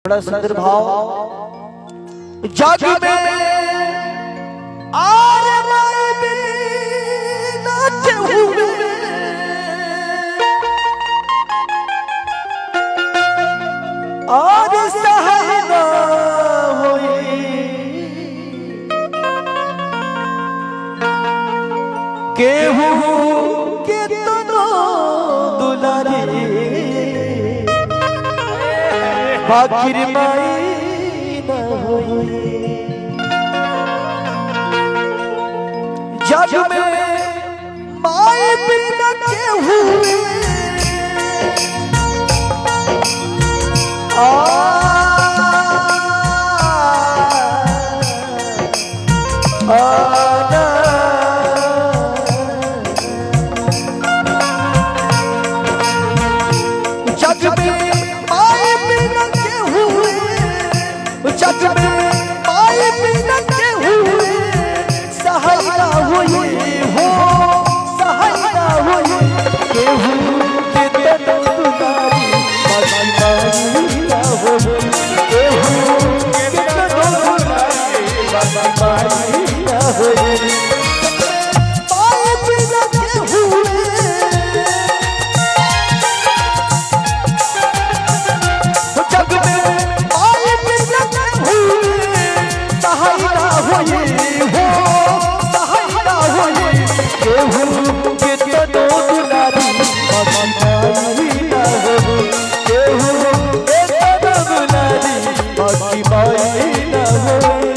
बड़ा सुंदर भाव। जग में आर माई बिना केहू और सहाय न होई, केहू के तनो दुलारी बाकिर माई न होई। जग में माई बिना केहू जग में माई बिना केहू, जग में माई बिना केहू सहायता होई हो, सहायता होई केहू के तनो दुलारी बाकी माई ना होई, केहू के तनो दुलारी बाकी माई ना होई। माई बिना केहू जग में माई बिना केहू सहायता होई हो, सहायता होई केहू के तनो दुलारी बाकी माई ना होई, केहू के तनो दुलारी बाकी माई ना होई।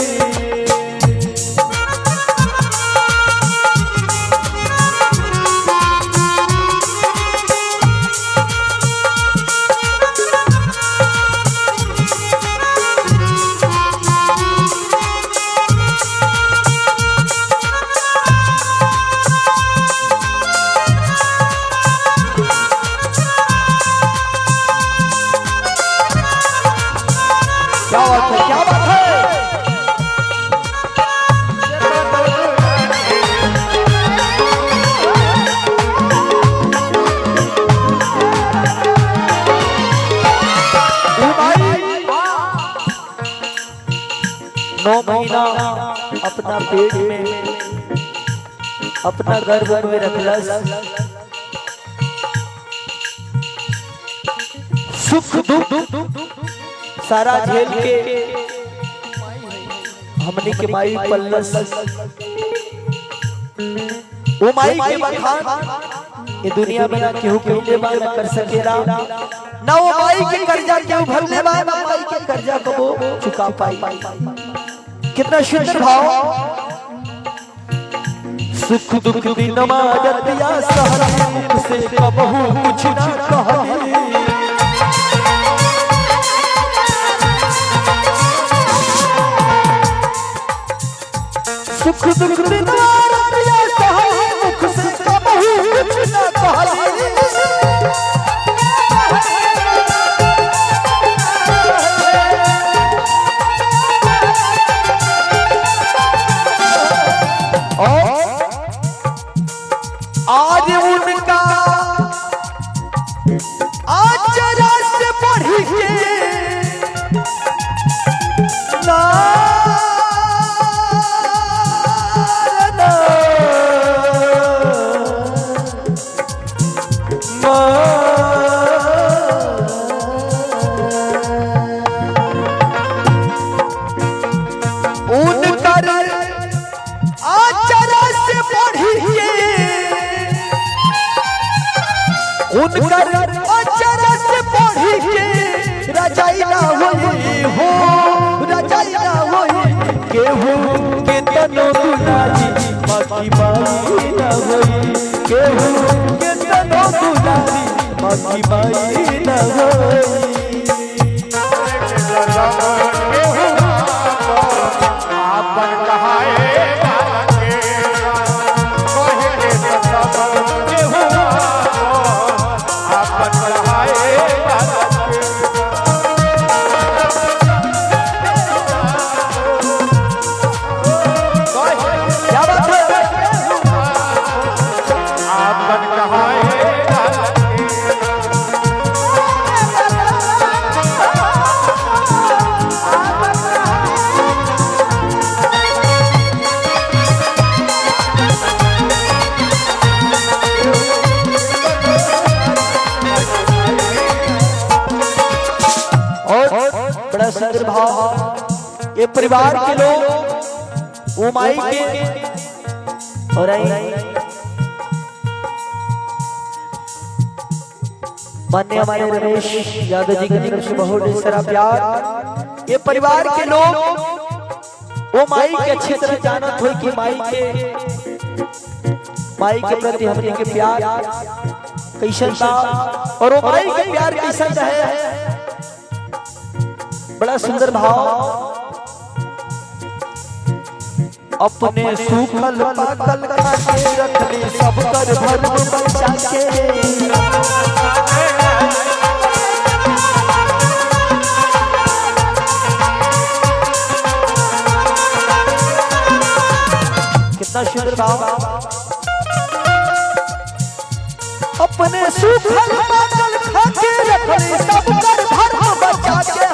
क्या बात है, क्या बात है। नौ महीना अपना पेट में अपना गर्भ में रखलस, सुख दुख सारा झेल के हमने के माई पल्लस। वो माई के बखान ये दुनिया में ना केहू कहले बा ना कर सकेला, ना वो माई के कर्जा केहू भरले बा, ना माई के कर्जा को वो चुका पाई। कितना सुंदर भाव। सुख दुख दिन मादतिया सहरा मुख से कबहू कुछ ना कहली, सुख दुख दिन मादतिया सहरा मुख से कबहू कुछ ना कहली। आज उनका आचरा से बढ़ी के उनकर आचरा से बढ़ी के, उनकर अचरा से बढ़ी के रजाई ना होई हो, रजाई ना होई केहू के तनो दुलारी बाकी माई ना होई, केहू के तनो दुलारी बाकी माई ना होई। आपन कहाए क्या बात है। आपन कहाए बड़ा सुंदर भाव। ये परिवार के लोग वो माई के और मान्य हमारे रमेश यादव जी की तरफ से बहुत सारा प्यार। ये परिवार के लोग वो माई के अच्छी तरह जानत हो कि माई के प्रति हमने के प्यार कैसन था और वो माई के प्यार कैसन है। बड़ा सुंदर भाव। अपने सूखल पाकल खाके रखली सब कर भरम बचा के। कितना सुंदर भाव। अपने सूखल पाकल खाके रखली सब कर भरम बचा के।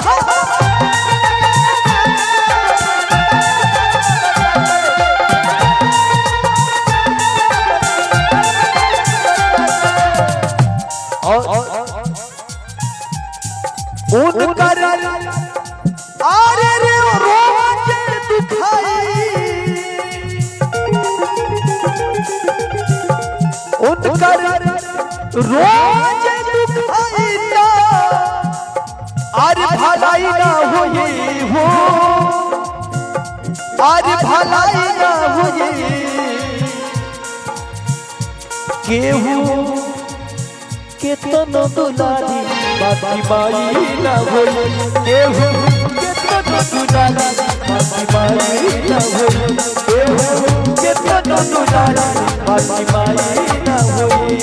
उनकर आरे रे रोज दुखाई, उनकर रोज दुखाई ना आरे भलाई ना होई हो, आरे भलाई ना होई केहू केतनो दुलारी बाकी माई ना होई। केहू केतनो दुलारी बाकी माई ना होई। केहू केतनो दुलारी बाकी माई ना होई।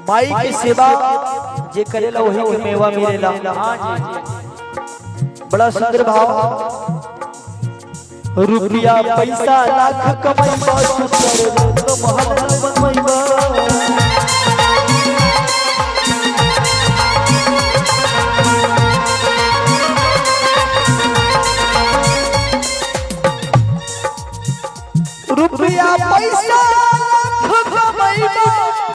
माई की सेवा जे करेला वही के मेवा मिलेला। बड़ा सुंदर भाव। रुपया पैसा लाख कमाईबा तो महल बनवाईबा। रुपया पैसा लाख कमाईबा